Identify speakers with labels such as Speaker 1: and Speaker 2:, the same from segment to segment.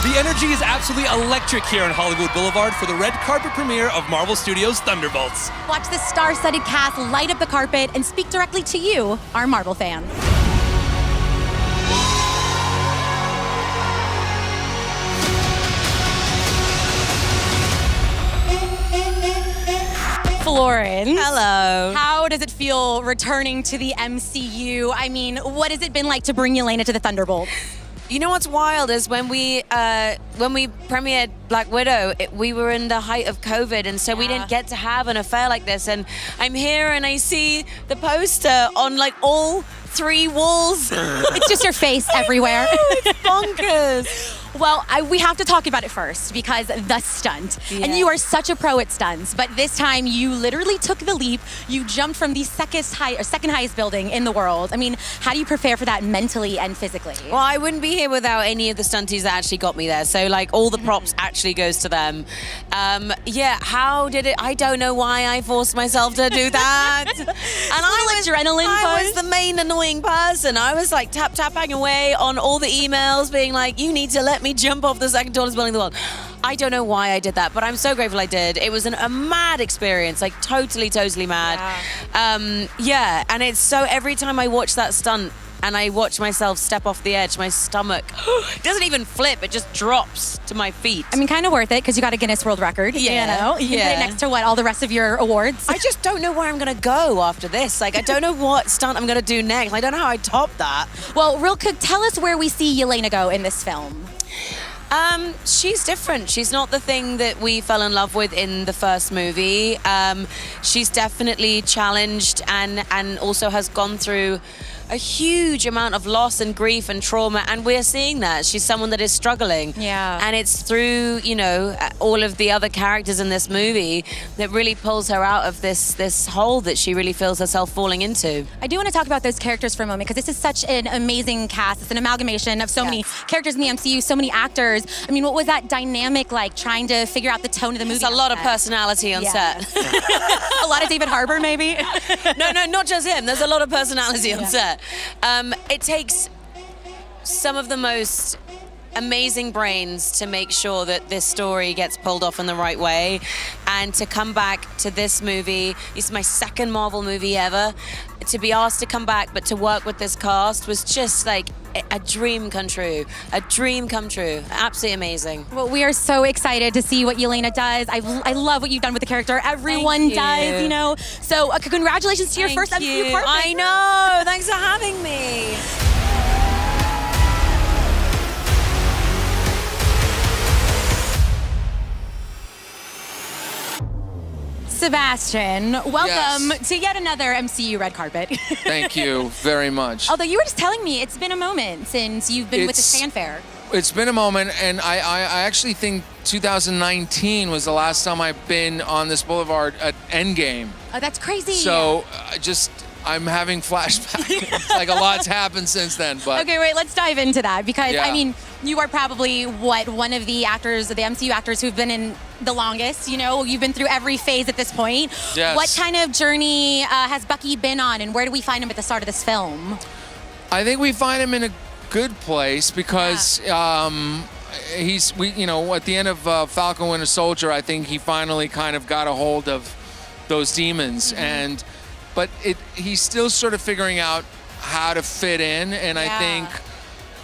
Speaker 1: The energy is absolutely electric here on Hollywood Boulevard for the red carpet premiere of Marvel Studios' Thunderbolts.
Speaker 2: Watch the star-studded cast light up the carpet and speak directly to you, our Marvel fans. Florence.
Speaker 3: Hello.
Speaker 2: How does it feel returning to the MCU? I mean, what has it been like to bring Yelena to the Thunderbolts?
Speaker 3: You know what's wild is when we premiered Black Widow, we were in the height of COVID, and so we didn't get to have an affair like this. And I'm here and I see the poster on like all 3 walls.
Speaker 2: It's just your face everywhere.
Speaker 3: It's bonkers.
Speaker 2: Well, we have to talk about it first because the stunt.
Speaker 3: Yeah.
Speaker 2: And you are such a pro at stunts, but this time you literally took the leap. You jumped from the second highest building in the world. I mean, how do you prepare for that mentally and physically?
Speaker 3: Well, I wouldn't be here without any of the stunties that actually got me there. So like all the props actually goes to them. Yeah, how did it? I don't know why I forced myself to do that. And I was the main annoying person. I was like tapping away on all the emails being like, you need to let me jump off the second tallest building in the world. I don't know why I did that, but I'm so grateful I did. It was a mad experience, like totally mad. Yeah, and it's so every time I watch that stunt and I watch myself step off the edge, my stomach doesn't even flip, it just drops to my feet.
Speaker 2: I mean, kind of worth it because you got a Guinness World Record.
Speaker 3: Yeah.
Speaker 2: You can put it next to all the rest of your awards.
Speaker 3: I just don't know where I'm going to go after this. Like, I don't know what stunt I'm going to do next. I don't know how I top that.
Speaker 2: Well, real quick, tell us where we see Yelena go in this film.
Speaker 3: She's different. She's not the thing that we fell in love with in the first movie. She's definitely challenged and also has gone through a huge amount of loss and grief and trauma, and we're seeing that. She's someone that is struggling.
Speaker 2: Yeah.
Speaker 3: And it's through, you know, all of the other characters in this movie that really pulls her out of this hole that she really feels herself falling into.
Speaker 2: I do want to talk about those characters for a moment because this is such an amazing cast. It's an amalgamation of so many characters in the MCU, so many actors. I mean, what was that dynamic like trying to figure out the tone of the movie?
Speaker 3: It's a lot of personality on set.
Speaker 2: A lot of David Harbour, maybe?
Speaker 3: No, not just him. There's a lot of personality on set. It takes some of the most amazing brains to make sure that this story gets pulled off in the right way, and to come back to this movie. It's my second Marvel movie ever. To be asked to come back, but to work with this cast was just like a dream come true. A dream come true. Absolutely amazing.
Speaker 2: Well, we are so excited to see what Yelena does. I love what you've done with the character. Everyone does, you know. So congratulations to your first MCU partner.
Speaker 3: I know. Thanks for having me.
Speaker 2: Sebastian, welcome to yet another MCU red carpet.
Speaker 4: Thank you very much.
Speaker 2: Although you were just telling me it's been a moment since you've been with this fanfare.
Speaker 4: It's been a moment, and I actually think 2019 was the last time I've been on this boulevard at Endgame.
Speaker 2: Oh, that's crazy.
Speaker 4: So I'm having flashbacks. It's like a lot's happened since then. But
Speaker 2: okay, wait, let's dive into that because, I mean, you are probably, one of the actors, the MCU actors who've been in the longest, you know? You've been through every phase at this point.
Speaker 4: Yes.
Speaker 2: What kind of journey has Bucky been on, and where do we find him at the start of this film?
Speaker 4: I think we find him in a good place because at the end of Falcon Winter Soldier, I think he finally kind of got a hold of those demons, but he's still sort of figuring out how to fit in, and I think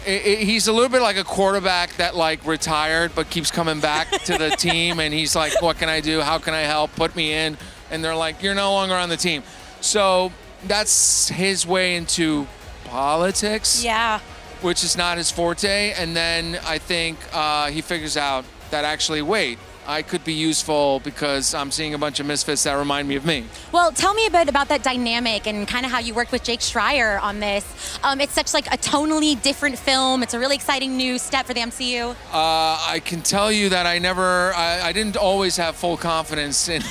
Speaker 4: he's a little bit like a quarterback that like retired but keeps coming back to the team, and he's like, what can I do? How can I help? Put me in. And they're like, you're no longer on the team. So that's his way into politics.
Speaker 2: Yeah.
Speaker 4: Which is not his forte. And then I think he figures out that actually, wait, I could be useful because I'm seeing a bunch of misfits that remind me of me.
Speaker 2: Well, tell me a bit about that dynamic and kind of how you worked with Jake Schreier on this. It's such like a tonally different film. It's a really exciting new step for the MCU.
Speaker 4: I can tell you that I didn't always have full confidence in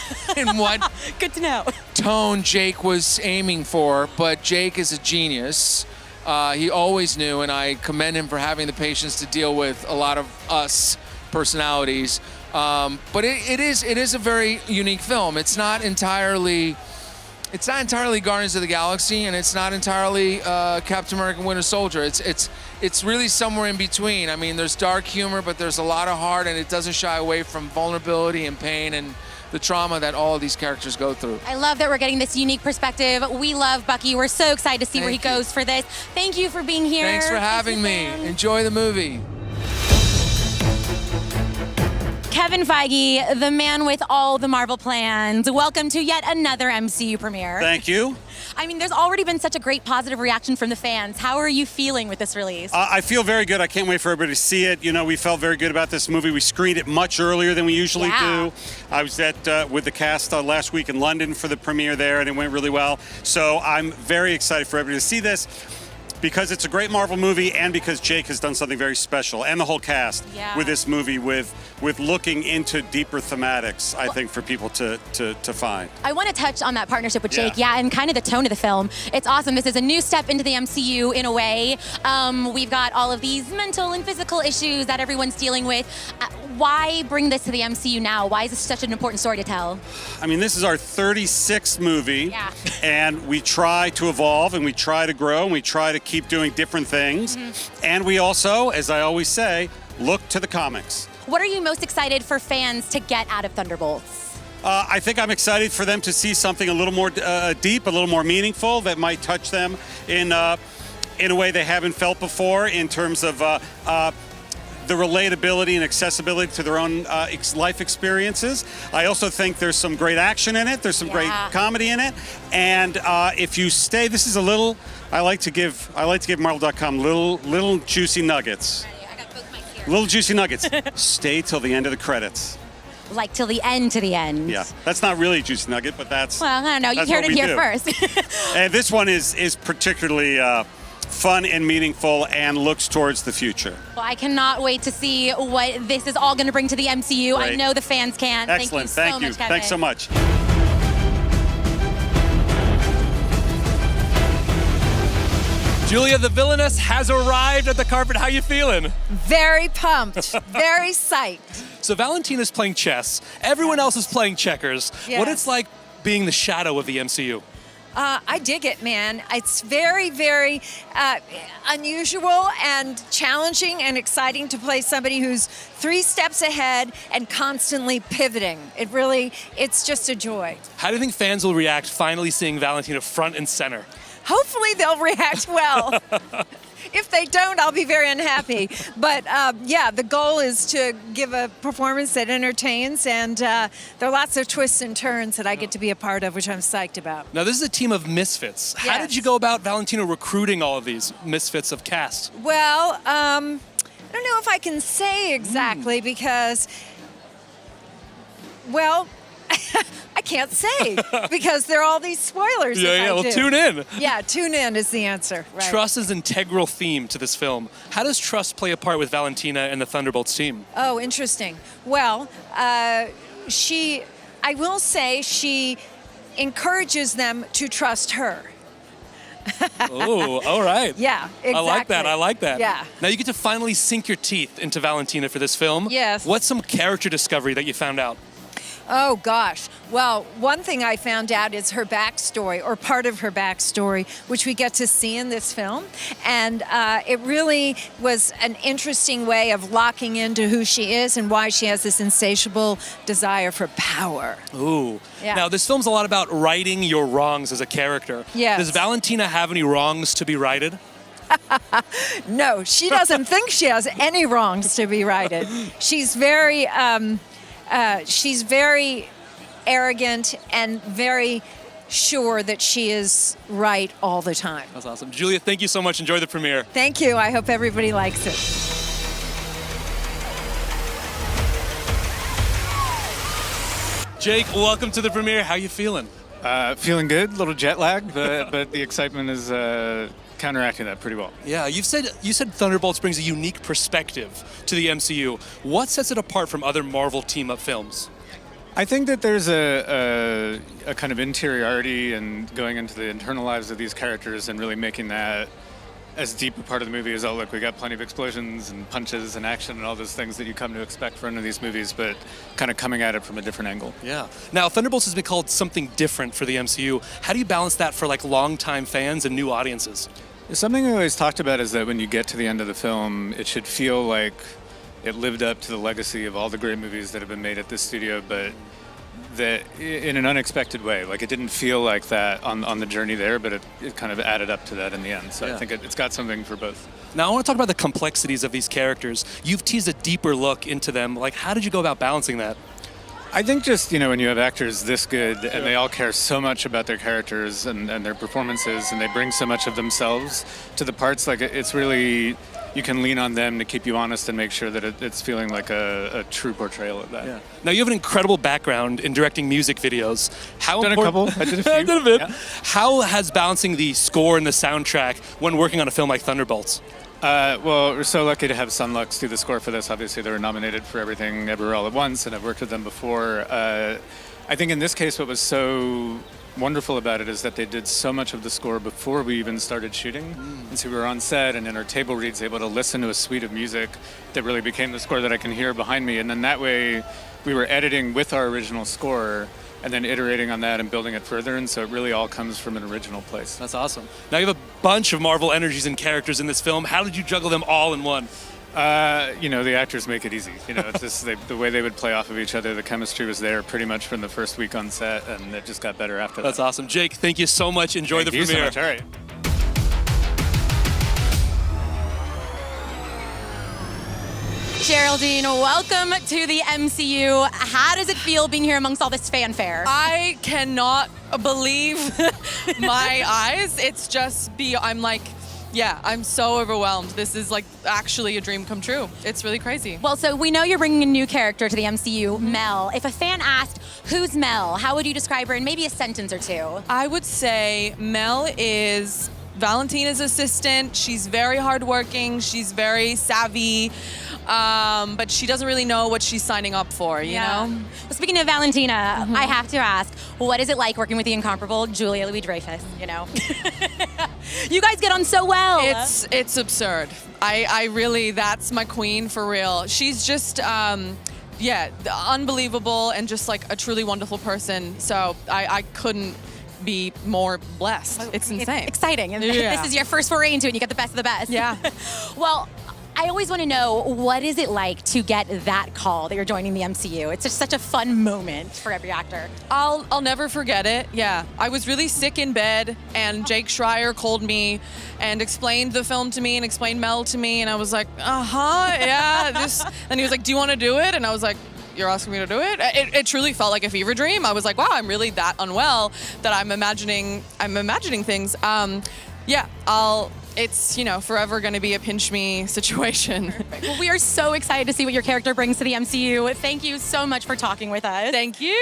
Speaker 4: what
Speaker 2: Good to know.
Speaker 4: tone Jake was aiming for, but Jake is a genius. He always knew, and I commend him for having the patience to deal with a lot of us personalities. But it is a very unique film. It's not entirely It's not entirely Guardians of the Galaxy, and it's not entirely Captain America: Winter Soldier. It's really somewhere in between. I mean, there's dark humor, but there's a lot of heart, and it doesn't shy away from vulnerability and pain and the trauma that all of these characters go through.
Speaker 2: I love that we're getting this unique perspective. We love Bucky. We're so excited to see where he
Speaker 4: Thank you.
Speaker 2: goes for this. Thank you for being here.
Speaker 4: Thanks for having me. Enjoy the movie.
Speaker 2: Kevin Feige, the man with all the Marvel plans. Welcome to yet another MCU premiere.
Speaker 5: Thank you.
Speaker 2: I mean, there's already been such a great positive reaction from the fans. How are you feeling with this release?
Speaker 5: I feel very good. I can't wait for everybody to see it. You know, we felt very good about this movie. We screened it much earlier than we usually do. I was with the cast last week in London for the premiere there, and it went really well. So I'm very excited for everybody to see this, because it's a great Marvel movie and because Jake has done something very special, and the whole cast with this movie, with looking into deeper thematics, I think, for people to find.
Speaker 2: I want to touch on that partnership with Jake, and kind of the tone of the film. It's awesome. This is a new step into the MCU in a way. We've got all of these mental and physical issues that everyone's dealing with. Why bring this to the MCU now? Why is this such an important story to tell?
Speaker 5: I mean, this is our 36th movie, and we try to evolve, and we try to grow, and we try to keep doing different things. And we also, as I always say, look to the comics.
Speaker 2: What are you most excited for fans to get out of Thunderbolts?
Speaker 5: I think I'm excited for them to see something a little more deep, a little more meaningful, that might touch them in a way they haven't felt before, in terms of the relatability and accessibility to their own life experiences. I also think there's some great action in it. There's some great comedy in it. And if you stay, this is a little, I like to give Marvel.com little juicy nuggets.
Speaker 2: I got both mics here.
Speaker 5: Little juicy nuggets. Stay till the end of the credits.
Speaker 2: Like till the end,
Speaker 5: Yeah, that's not really a juicy nugget, but that's.
Speaker 2: Well, I don't know. You heard it here first.
Speaker 5: And this one is particularly fun and meaningful and looks towards the future.
Speaker 2: Well, I cannot wait to see what this is all going to bring to the MCU.
Speaker 5: Great.
Speaker 2: I know the fans can.
Speaker 5: Excellent.
Speaker 2: Thank you so much, Kevin.
Speaker 5: Thanks so much.
Speaker 1: Julia, the villainess has arrived at the carpet. How you feeling?
Speaker 6: Very pumped, very psyched.
Speaker 1: So Valentina's playing chess. Everyone else is playing checkers.
Speaker 6: Yes.
Speaker 1: What it's like being the shadow of the MCU?
Speaker 6: I dig it, man. It's very, very unusual and challenging and exciting to play somebody who's 3 steps ahead and constantly pivoting. It's just a joy.
Speaker 1: How do you think fans will react finally seeing Valentina front and center?
Speaker 6: Hopefully they'll react well. If they don't, I'll be very unhappy. But the goal is to give a performance that entertains, and there are lots of twists and turns that I get to be a part of, which I'm psyched about.
Speaker 1: Now, this is a team of misfits. How did you go about, Valentina, recruiting all of these misfits of cast?
Speaker 6: Well, I don't know if I can say exactly because, well, I can't say because there are all these spoilers.
Speaker 1: Well, tune in.
Speaker 6: Yeah, tune in is the answer. Right.
Speaker 1: Trust is an integral theme to this film. How does trust play a part with Valentina and the Thunderbolts team?
Speaker 6: Oh, interesting. Well, I will say she encourages them to trust her.
Speaker 1: Oh, all right.
Speaker 6: Yeah, exactly.
Speaker 1: I like that.
Speaker 6: Yeah.
Speaker 1: Now you get to finally sink your teeth into Valentina for this film.
Speaker 6: Yes.
Speaker 1: What's some character discovery that you found out?
Speaker 6: Oh, gosh. Well, one thing I found out is her backstory, or part of her backstory, which we get to see in this film. And it really was an interesting way of locking into who she is and why she has this insatiable desire for power.
Speaker 1: Ooh.
Speaker 6: Yeah.
Speaker 1: Now, this film's a lot about righting your wrongs as a character.
Speaker 6: Yes.
Speaker 1: Does Valentina have any wrongs to be righted?
Speaker 6: No, she doesn't think she has any wrongs to be righted. She's very arrogant and very sure that she is right all the time.
Speaker 1: That's awesome. Julia, thank you so much. Enjoy the premiere.
Speaker 6: Thank you. I hope everybody likes it.
Speaker 1: Jake, welcome to the premiere. How you feeling?
Speaker 7: Feeling good, a little jet lagged, but the excitement is counteracting that pretty well.
Speaker 1: Yeah, you said Thunderbolts brings a unique perspective to the MCU. What sets it apart from other Marvel team-up films?
Speaker 7: I think that there's a kind of interiority and going into the internal lives of these characters and really making that as deep a part of the movie as, oh, look, we got plenty of explosions and punches and action and all those things that you come to expect from one of these movies, but kind of coming at it from a different angle.
Speaker 1: Yeah. Now, Thunderbolts has been called something different for the MCU. How do you balance that for like longtime fans and new audiences?
Speaker 7: Something we always talked about is that when you get to the end of the film, it should feel like it lived up to the legacy of all the great movies that have been made at this studio, but that in an unexpected way. Like, it didn't feel like that on the journey there, but it kind of added up to that in the end. So I think it's got something for both.
Speaker 1: Now, I want to talk about the complexities of these characters. You've teased a deeper look into them. Like, how did you go about balancing that?
Speaker 7: I think just, when you have actors this good and they all care so much about their characters and their performances, and they bring so much of themselves to the parts, like, it's really, you can lean on them to keep you honest and make sure that it's feeling like a true portrayal of that.
Speaker 1: Yeah. Now, you have an incredible background in directing music videos.
Speaker 7: Done a couple. I did a few.
Speaker 1: I did a bit.
Speaker 7: Yeah.
Speaker 1: How has balancing the score and the soundtrack when working on a film like Thunderbolts?
Speaker 7: Well, we're so lucky to have Sunlux do the score for this. Obviously, they were nominated for Everything Everywhere All at Once, and I've worked with them before. I think in this case, what was so wonderful about it is that they did so much of the score before we even started shooting. And so we were on set and in our table reads able to listen to a suite of music that really became the score that I can hear behind me. And then that way we were editing with our original score and then iterating on that and building it further. And so it really all comes from an original place.
Speaker 1: That's awesome. Now, you have a bunch of Marvel energies and characters in this film. How did you juggle them all in one?
Speaker 7: The actors make it easy. It's just the way they would play off of each other. The chemistry was there pretty much from the first week on set, and it just got better after that.
Speaker 1: That's awesome. Jake, thank you so much. Enjoy the premiere.
Speaker 7: Thank you so much. All right.
Speaker 2: Geraldine, welcome to the MCU. How does it feel being here amongst all this fanfare?
Speaker 8: I cannot believe my eyes. It's just I'm so overwhelmed. This is like actually a dream come true. It's really crazy.
Speaker 2: Well, so we know you're bringing a new character to the MCU, Mel. If a fan asked, who's Mel? How would you describe her in maybe a sentence or two?
Speaker 8: I would say Mel is Valentina's assistant. She's very hardworking. She's very savvy. But she doesn't really know what she's signing up for, you know?
Speaker 2: Well, speaking of Valentina, I have to ask, what is it like working with the incomparable Julia Louis-Dreyfus, You guys get on so well.
Speaker 8: It's absurd. I really, that's my queen for real. She's just, unbelievable and just like a truly wonderful person. So I couldn't be more blessed. It's insane.
Speaker 2: It's exciting. And this is your first foray into it and you get the best of the best.
Speaker 8: Yeah.
Speaker 2: Well, I always want to know, what is it like to get that call that you're joining the MCU? It's just such a fun moment for every actor.
Speaker 8: I'll never forget it. Yeah. I was really sick in bed and Jake Schreier called me and explained the film to me and explained Mel to me and I was like, yeah. And he was like, do you want to do it? And I was like, you're asking me to do it? It truly felt like a fever dream. I was like, wow, I'm really that unwell that I'm imagining things. It's, forever going to be a pinch me situation.
Speaker 2: Perfect. Well, we are so excited to see what your character brings to the MCU. Thank you so much for talking with us.
Speaker 8: Thank you.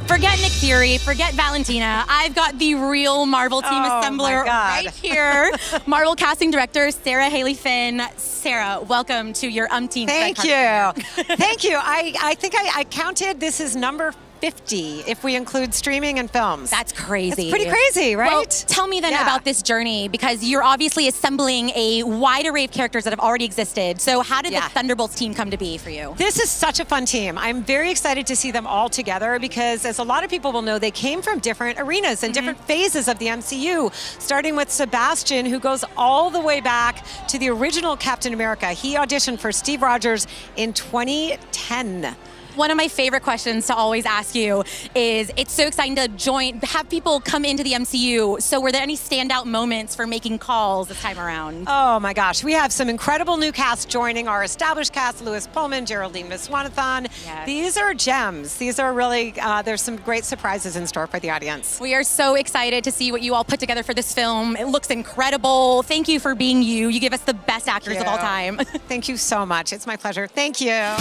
Speaker 2: Forget Nick Fury, forget Valentina. I've got the real Marvel team assembler right here. Marvel casting director, Sarah Haley Finn. Sarah, welcome to your umpteenth.
Speaker 9: Thank you. Thank you. I think I counted, this is number 50 if we include streaming and films.
Speaker 2: That's crazy.
Speaker 9: It's pretty crazy, right?
Speaker 2: Well, tell me then about this journey, because you're obviously assembling a wide array of characters that have already existed. So how did the Thunderbolts team come to be for you?
Speaker 9: This is such a fun team. I'm very excited to see them all together because, as a lot of people will know, they came from different arenas and different phases of the MCU, starting with Sebastian, who goes all the way back to the original Captain America. He auditioned for Steve Rogers in 2010.
Speaker 2: One of my favorite questions to always ask you is, it's so exciting to have people come into the MCU. So were there any standout moments for making calls this time around?
Speaker 9: Oh my gosh, we have some incredible new cast joining our established cast, Louis Pullman, Geraldine Viswanathan.
Speaker 2: Yes.
Speaker 9: These are gems. These are really, there's some great surprises in store for the audience.
Speaker 2: We are so excited to see what you all put together for this film. It looks incredible. Thank you for being you. You give us the best actors of all time.
Speaker 9: Thank you so much. It's my pleasure. Thank you.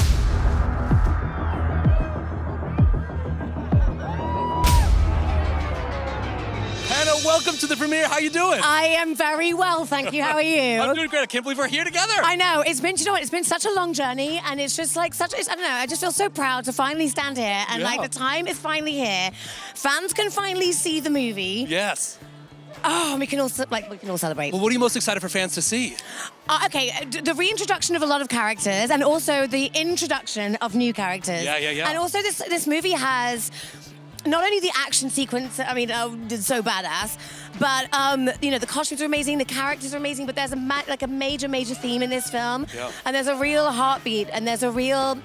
Speaker 1: Welcome to the premiere. How you doing?
Speaker 10: I am very well, thank you. How are you?
Speaker 1: I'm doing great. I can't believe we're here together.
Speaker 10: I know. It's been such a long journey, and it's just like I don't know, I just feel so proud to finally stand here, and like the time is finally here. Fans can finally see the movie.
Speaker 1: Yes.
Speaker 10: Oh, we can all celebrate.
Speaker 1: Well, what are you most excited for fans to see?
Speaker 10: The reintroduction of a lot of characters, and also the introduction of new characters.
Speaker 1: Yeah.
Speaker 10: And also, this movie has not only the action sequence. I mean, it's so badass. But the costumes are amazing, the characters are amazing. But there's a major theme in this film, and there's a real heartbeat, and there's a real,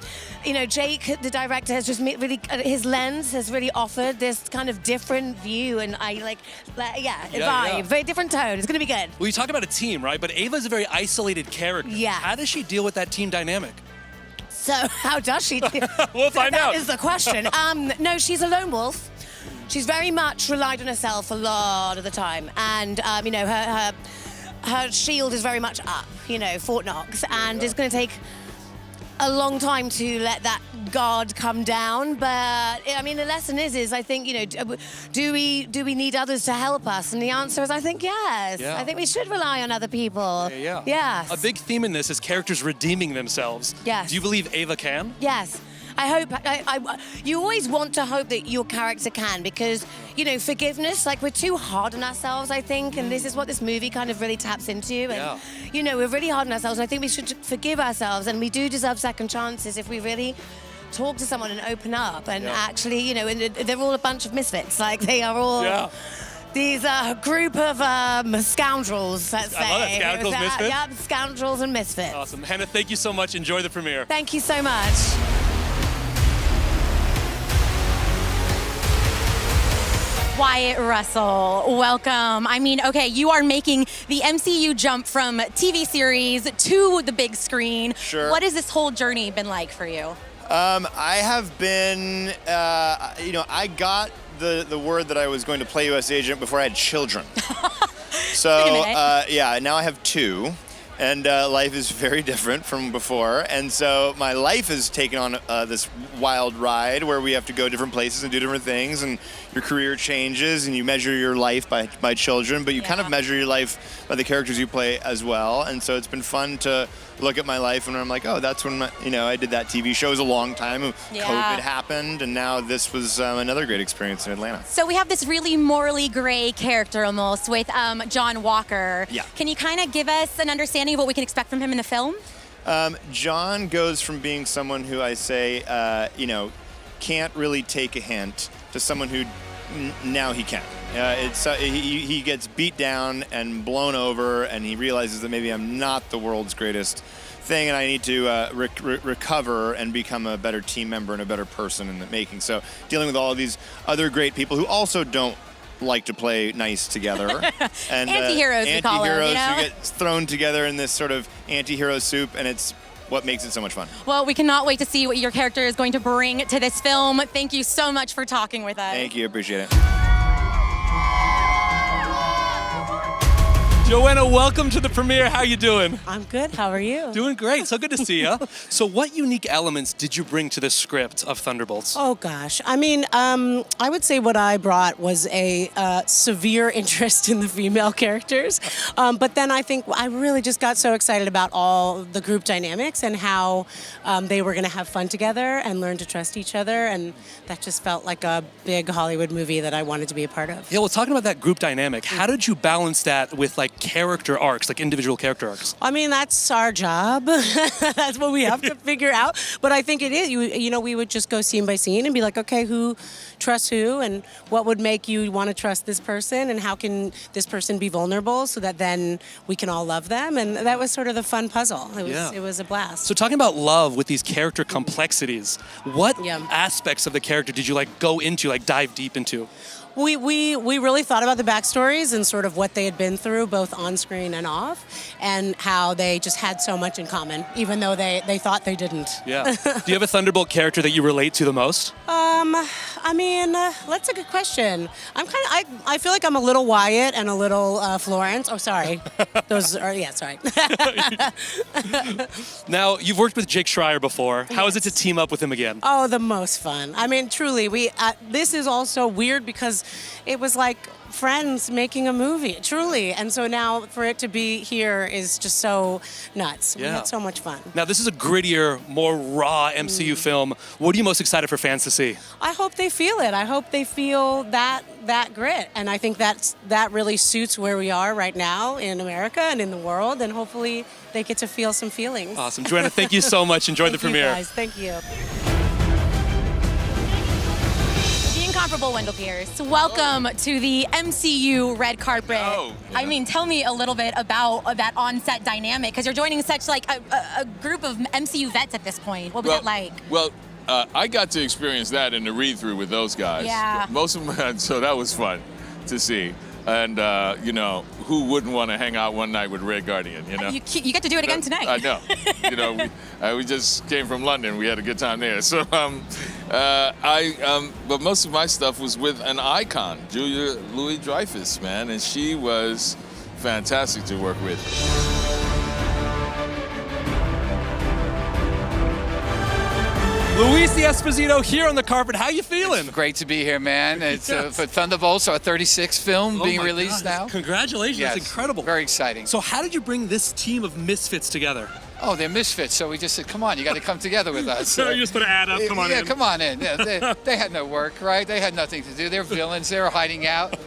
Speaker 10: Jake, the director, has just really his lens has really offered this kind of different view, and I vibe, very different tone. It's gonna be good.
Speaker 1: Well, you talk about a team, right? But Ava's a very isolated character.
Speaker 10: Yeah.
Speaker 1: How does she deal with that team dynamic?
Speaker 10: So how does she?
Speaker 1: We'll find out.
Speaker 10: That is the question. No, she's a lone wolf. She's very much relied on herself a lot of the time, and her shield is very much up, Fort Knox, and it's going to take a long time to let that guard come down. But I mean, the lesson is I think do we need others to help us? And the answer is I think yes.
Speaker 1: Yeah.
Speaker 10: I think we should rely on other people.
Speaker 1: Yeah.
Speaker 10: Yes.
Speaker 1: A big theme in this is characters redeeming themselves.
Speaker 10: Yes.
Speaker 1: Do you believe Ava can?
Speaker 10: Yes. I hope. You always want to hope that your character can, because forgiveness. Like, we're too hard on ourselves, I think, and this is what this movie kind of really taps into. And we're really hard on ourselves. And I think we should forgive ourselves, and we do deserve second chances if we really talk to someone and open up. And actually, and they're all a bunch of misfits. Like, they are all.
Speaker 1: Yeah.
Speaker 10: These group of scoundrels, let's say.
Speaker 1: I love that. Scoundrels, misfits?
Speaker 10: Yeah, scoundrels and misfits.
Speaker 1: Awesome. Hannah, thank you so much. Enjoy the premiere.
Speaker 10: Thank you so much.
Speaker 2: Wyatt Russell, welcome. I mean, okay, you are making the MCU jump from TV series to the big screen.
Speaker 11: Sure.
Speaker 2: What has this whole journey been like for you?
Speaker 11: I have been, I got the word that I was going to play U.S. agent before I had children. So, now I have 2. And life is very different from before. And so my life has taken on this wild ride where we have to go different places and do different things. And your career changes and you measure your life by children, but you kind of measure your life by the characters you play as well. And so it's been fun to look at my life and I'm like, oh, that's when I did that TV show. It was a long time. COVID happened, and now this was another great experience in Atlanta.
Speaker 2: So we have this really morally gray character almost with John Walker.
Speaker 11: Yeah.
Speaker 2: Can you kind of give us an understanding of what we can expect from him in the film?
Speaker 11: John goes from being someone who I say, can't really take a hint to someone who now he can. He gets beat down and blown over, and he realizes that maybe I'm not the world's greatest thing, and I need to recover and become a better team member and a better person in the making. So dealing with all of these other great people who also don't like to play nice together. And
Speaker 2: anti-heroes, we call them,
Speaker 11: who get thrown together in this sort of anti-hero soup, and it's what makes it so much fun.
Speaker 2: Well, we cannot wait to see what your character is going to bring to this film. Thank you so much for talking with us.
Speaker 11: Thank you, appreciate it.
Speaker 1: Joanna, welcome to the premiere. How you doing?
Speaker 12: I'm good. How are you?
Speaker 1: Doing great. So good to see you. So what unique elements did you bring to the script of Thunderbolts?
Speaker 12: Oh, gosh. I mean, I would say what I brought was a severe interest in the female characters. But then I think I really just got so excited about all the group dynamics and how they were going to have fun together and learn to trust each other. And that just felt like a big Hollywood movie that I wanted to be a part of.
Speaker 1: Yeah, well, talking about that group dynamic, how did you balance that with character arcs, individual character arcs?
Speaker 12: I mean, that's our job. That's what we have to figure out. But I think it is. We would just go scene by scene and be like, okay, who trusts who, and what would make you want to trust this person, and how can this person be vulnerable so that then we can all love them? And that was sort of the fun puzzle. It was a blast.
Speaker 1: So talking about love with these character complexities, what aspects of the character did you go into, dive deep into?
Speaker 12: We really thought about the backstories and sort of what they had been through, both on screen and off, and how they just had so much in common, even though they thought they didn't.
Speaker 1: Yeah. Do you have a Thunderbolt character that you relate to the most?
Speaker 12: I mean, that's a good question. I feel like I'm a little Wyatt and a little Florence. Oh, sorry. Those are, sorry.
Speaker 1: Now, you've worked with Jake Schreier before. How is it to team up with him again?
Speaker 12: Oh, the most fun. I mean, truly, this is also weird because it was like friends making a movie, truly. And so now for it to be here is just so nuts. We had so much fun.
Speaker 1: Now, this is a grittier, more raw MCU film. What are you most excited for fans to see?
Speaker 12: I hope they feel it. I hope they feel that grit. And I think that really suits where we are right now in America and in the world. And hopefully they get to feel some feelings.
Speaker 1: Awesome. Joanna, thank you so much. Enjoy the premiere.
Speaker 12: Thank you, guys. Thank you.
Speaker 2: The incomparable Wendell Pierce. Welcome to the MCU red carpet.
Speaker 13: Oh, yeah.
Speaker 2: I mean, tell me a little bit about that on-set dynamic, because you're joining such like a group of MCU vets at this point. What was that like?
Speaker 13: Well, I got to experience that in the read-through with those guys.
Speaker 2: Yeah.
Speaker 13: Most of them, so that was fun to see. And, you know, who wouldn't want to hang out one night with Red Guardian, you know?
Speaker 2: You get to do it again tonight.
Speaker 13: I know. You know, we just came from London. We had a good time there. So, but most of my stuff was with an icon, Julia Louis-Dreyfus, man. And she was fantastic to work with.
Speaker 1: Luis Esposito here on the carpet. How you feeling?
Speaker 14: Great to be here, man. It's for Thunderbolts, our 36th film being
Speaker 1: my
Speaker 14: released
Speaker 1: God.
Speaker 14: now.
Speaker 1: Congratulations,
Speaker 14: Yes,
Speaker 1: that's incredible.
Speaker 14: Very exciting.
Speaker 1: So how did you bring this team of misfits together?
Speaker 14: Oh, they're misfits, so we just said, come on, you got to come together with us.
Speaker 1: So you just put an ad up, come on in.
Speaker 14: Yeah, come on in. Yeah, they had no work, right? They had nothing to do. They're villains. They were hiding out.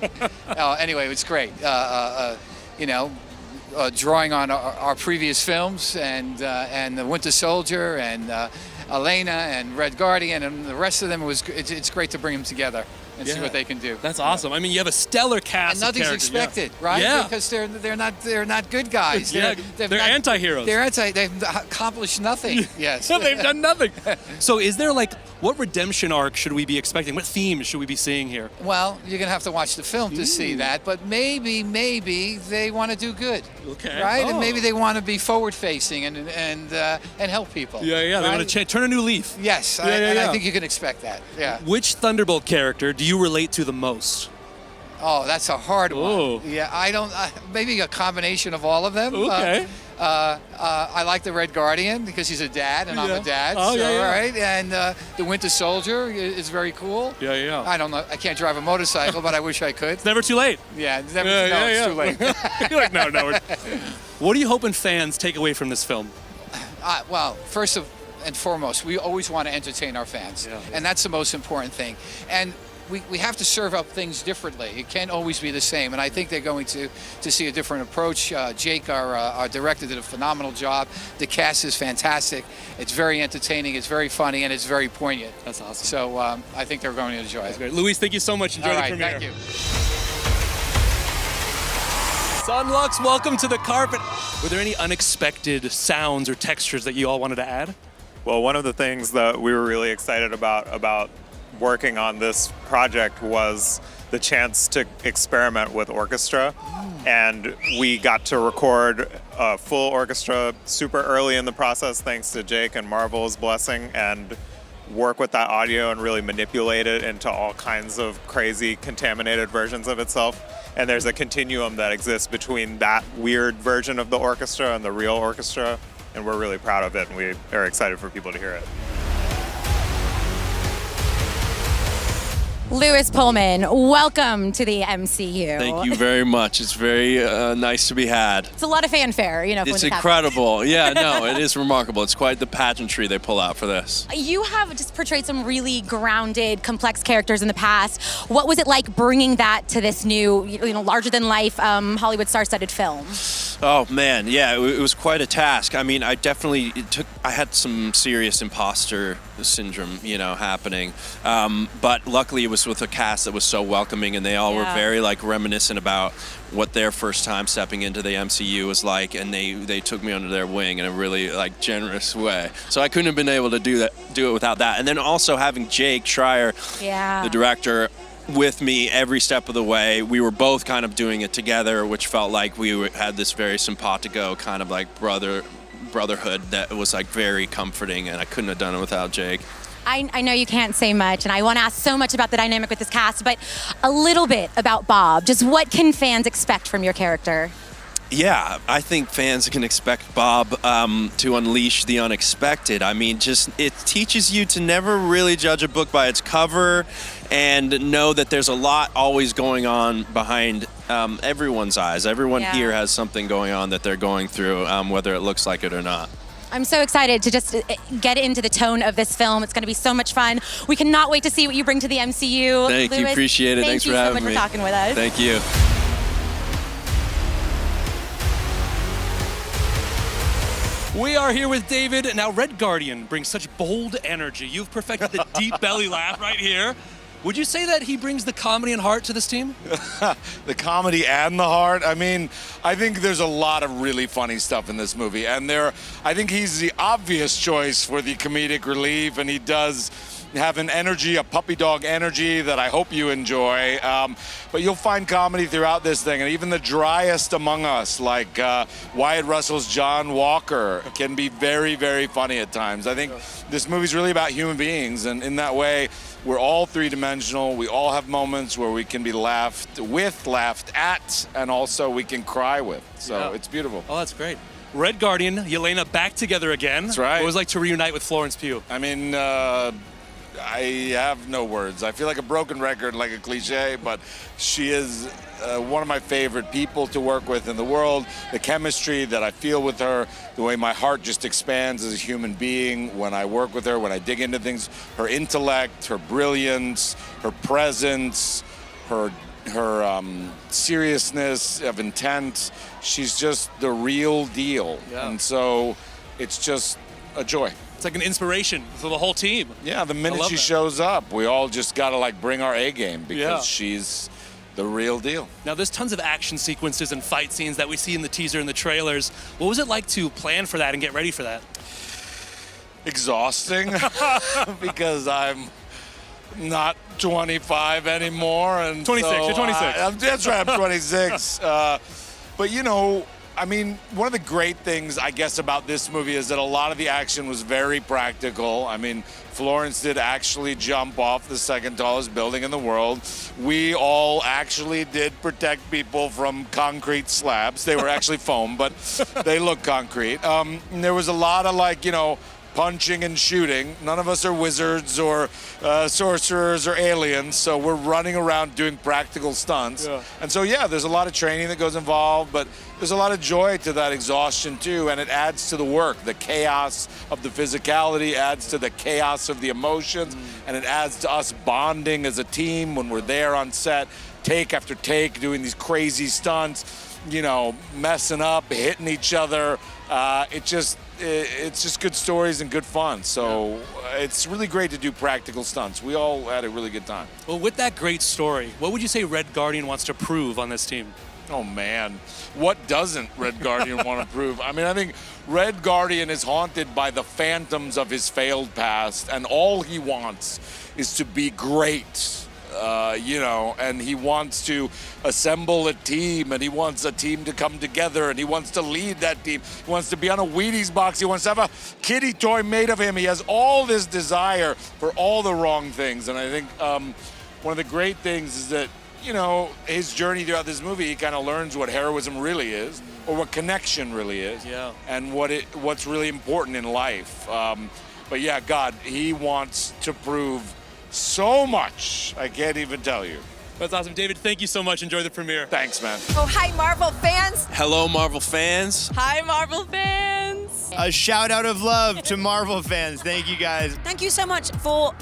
Speaker 14: Anyway, it was great. You know, drawing on our previous films and The Winter Soldier and Elena and Red Guardian and the rest of them. It's great to bring them together and see what they can do.
Speaker 1: That's awesome. I mean, you have a stellar cast.
Speaker 14: And nothing's expected, right?
Speaker 1: Yeah.
Speaker 14: Because they're not good guys.
Speaker 1: They're anti-heroes.
Speaker 14: They've accomplished nothing. Yes.
Speaker 1: They've done nothing. So is there what redemption arc should we be expecting? What themes should we be seeing here?
Speaker 14: Well, you're gonna have to watch the film to see that, but maybe they want to do good.
Speaker 1: Okay.
Speaker 14: Right?
Speaker 1: Oh.
Speaker 14: And maybe they want to be forward-facing and help people.
Speaker 1: Yeah. They
Speaker 14: right?
Speaker 1: want to turn a new leaf.
Speaker 14: Yes. I think you can expect that. Yeah.
Speaker 1: Which Thunderbolt character do you relate to the most?
Speaker 14: Oh, that's a hard
Speaker 1: Oh.
Speaker 14: one. Yeah, I don't. Maybe a combination of all of them.
Speaker 1: Okay.
Speaker 14: I like the Red Guardian because he's a dad and I'm a dad.
Speaker 1: Oh,
Speaker 14: so,
Speaker 1: yeah.
Speaker 14: Right. And the Winter Soldier is very cool.
Speaker 1: Yeah.
Speaker 14: I don't know. I can't drive a motorcycle, but I wish I could.
Speaker 1: It's never too late.
Speaker 14: Yeah, it's never it's too late.
Speaker 1: You're like, no. What are you hoping fans take away from this film?
Speaker 14: Well, first and foremost, we always want to entertain our fans, and that's the most important thing. And we have to serve up things differently. It can't always be the same, and I think they're going to see a different approach. Jake, our director, did a phenomenal job. The cast is fantastic. It's very entertaining, it's very funny, and it's very poignant.
Speaker 1: That's awesome.
Speaker 14: So I think they're going to enjoy it.
Speaker 1: Great. Luis, thank you so much. Enjoy
Speaker 14: All
Speaker 1: the
Speaker 14: right,
Speaker 1: premiere.
Speaker 14: thank you.
Speaker 1: Sunlux, welcome to the carpet. Were there any unexpected sounds or textures that you all wanted to add?
Speaker 15: Well, one of the things that we were really excited about working on this project was the chance to experiment with orchestra. And we got to record a full orchestra super early in the process, thanks to Jake and Marvel's blessing, and work with that audio and really manipulate it into all kinds of crazy contaminated versions of itself. And there's a continuum that exists between that weird version of the orchestra and the real orchestra. And we're really proud of it, and we are excited for people to hear it.
Speaker 2: Louis Pullman, welcome to the MCU.
Speaker 16: Thank you very much. It's very nice to be had.
Speaker 2: It's a lot of fanfare, you know.
Speaker 16: It's incredible. Yeah, no, it is remarkable. It's quite the pageantry they pull out for this.
Speaker 2: You have just portrayed some really grounded, complex characters in the past. What was it like bringing that to this new, larger-than-life Hollywood star-studded film?
Speaker 16: Oh man, yeah, it was quite a task. I mean, I had some serious imposter syndrome, happening. But luckily it was with a cast that was so welcoming, and they all were very reminiscent about what their first time stepping into the MCU was like, and they took me under their wing in a really generous way. So I couldn't have been able to do it without that. And then also having Jake Schreier, the director, with me every step of the way. We were both kind of doing it together, which felt like we had this very simpatico kind of brotherhood that was very comforting, and I couldn't have done it without Jake.
Speaker 2: I know you can't say much, and I want to ask so much about the dynamic with this cast, but a little bit about Bob. Just what can fans expect from your character?
Speaker 16: Yeah, I think fans can expect Bob to unleash the unexpected. I mean, just it teaches you to never really judge a book by its cover and know that there's a lot always going on behind everyone's eyes. Everyone here has something going on that they're going through, whether it looks like it or not.
Speaker 2: I'm so excited to just get into the tone of this film. It's going to be so much fun. We cannot wait to see what you bring to the MCU.
Speaker 16: Thank you,
Speaker 2: Louis,
Speaker 16: appreciate it. Thanks for having me.
Speaker 2: Thank you so much for talking with us.
Speaker 16: Thank you.
Speaker 1: We are here with David. Now, Red Guardian brings such bold energy. You've perfected the deep belly laugh right here. Would you say that he brings the comedy and heart to this team?
Speaker 17: The comedy and the heart. I mean, I think there's a lot of really funny stuff in this movie. And I think he's the obvious choice for the comedic relief. And he does have an energy, a puppy dog energy that I hope you enjoy. But you'll find comedy throughout this thing. And even the driest among us, like Wyatt Russell's John Walker, can be very, very funny at times. I think this movie's really about human beings. And in that way, we're all three-dimensional. We all have moments where we can be laughed with, laughed at, and also we can cry with. So it's beautiful.
Speaker 1: Oh, that's great. Red Guardian, Yelena back together again.
Speaker 17: That's right.
Speaker 1: What was it like to reunite with Florence Pugh?
Speaker 17: I mean, I have no words. I feel like a broken record, like a cliche, but she is one of my favorite people to work with in the world. The chemistry that I feel with her, the way my heart just expands as a human being when I work with her, when I dig into things, her intellect, her brilliance, her presence, her seriousness of intent. She's just the real deal.
Speaker 1: Yeah.
Speaker 17: And so it's just a joy.
Speaker 1: It's like an inspiration for the whole team.
Speaker 17: Yeah, the minute she shows up, we all just got to like bring our A game because she's the real deal.
Speaker 1: Now, there's tons of action sequences and fight scenes that we see in the teaser and the trailers. What was it like to plan for that and get ready for that?
Speaker 17: Exhausting because I'm not 25 anymore. And
Speaker 1: 26,
Speaker 17: so
Speaker 1: you're 26.
Speaker 17: That's right, I'm 26. But you know, I mean, one of the great things, I guess, about this movie is that a lot of the action was very practical. I mean, Florence did actually jump off the second tallest building in the world. We all actually did protect people from concrete slabs. They were actually foam, but they look concrete. And there was a lot of, like, you know, punching and shooting. None of us are wizards or sorcerers or aliens, so we're running around doing practical stunts.
Speaker 1: Yeah.
Speaker 17: And so, yeah, there's a lot of training that goes involved, but there's a lot of joy to that exhaustion, too, and it adds to the work. The chaos of the physicality adds to the chaos of the emotions, and it adds to us bonding as a team when we're there on set, take after take, doing these crazy stunts, you know, messing up, hitting each other. It's just good stories and good fun. So it's really great to do practical stunts. We all had a really good time.
Speaker 1: Well, with that great story, what would you say Red Guardian wants to prove on this team?
Speaker 17: Oh, man. What doesn't Red Guardian want to prove? I mean, I think Red Guardian is haunted by the phantoms of his failed past, and all he wants is to be great. You know, and he wants to assemble a team, and he wants a team to come together, and he wants to lead that team. He wants to be on a Wheaties box. He wants to have a kitty toy made of him. He has all this desire for all the wrong things. And I think one of the great things is that, you know, his journey throughout this movie, he kind of learns what heroism really is, or what connection really is, and what's really important in life. But yeah, God, he wants to prove so much. I can't even tell you.
Speaker 1: That's awesome. David, thank you so much. Enjoy the premiere.
Speaker 17: Thanks, man.
Speaker 6: Oh, hi, Marvel fans.
Speaker 16: Hello, Marvel fans.
Speaker 8: Hi, Marvel fans.
Speaker 11: A shout out of love to Marvel fans. Thank you guys.
Speaker 3: Thank you so much for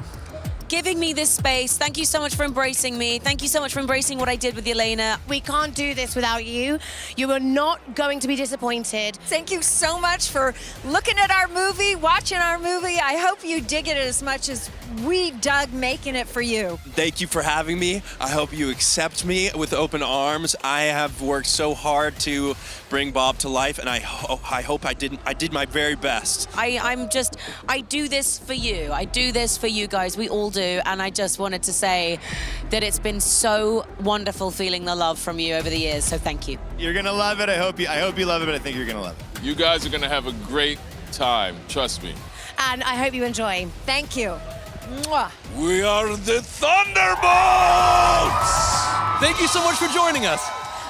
Speaker 3: giving me this space. Thank you so much for embracing me. Thank you so much for embracing what I did with Yelena.
Speaker 10: We can't do this without you. You are not going to be disappointed.
Speaker 6: Thank you so much for looking at our movie, watching our movie. I hope you dig it as much as we dug making it for you.
Speaker 16: Thank you for having me. I hope you accept me with open arms. I have worked so hard to bring Bob to life, and I hope I did my very best.
Speaker 3: I do this for you. I do this for you guys. We all do. And I just wanted to say that it's been so wonderful feeling the love from you over the years. So thank you.
Speaker 11: You're gonna love it. I hope you love it, but I think you're gonna love it.
Speaker 13: You guys are going to have a great time. Trust me.
Speaker 10: And I hope you enjoy.
Speaker 6: Thank you. Mwah.
Speaker 17: We are the Thunderbolts!
Speaker 1: Thank you so much for joining us.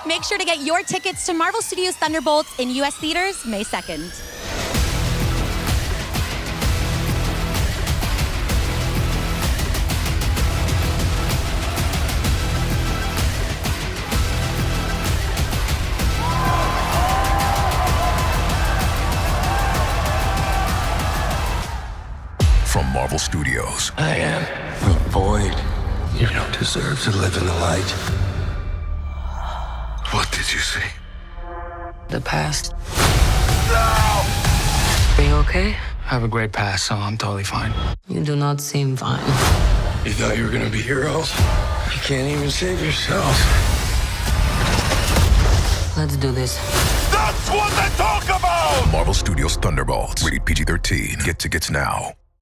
Speaker 2: Make sure to get your tickets to Marvel Studios Thunderbolts in U.S. theaters May 2nd.
Speaker 18: From Marvel Studios.
Speaker 19: I am the void. You don't deserve to live in the light.
Speaker 18: What did you see?
Speaker 19: The past. Are you okay? I have a great past, so I'm totally fine.
Speaker 3: You do not seem fine.
Speaker 19: You thought you were gonna be heroes? You can't even save yourself.
Speaker 3: Let's do this.
Speaker 18: That's what they talk about! Marvel Studios Thunderbolts. Rated PG-13. Get tickets now.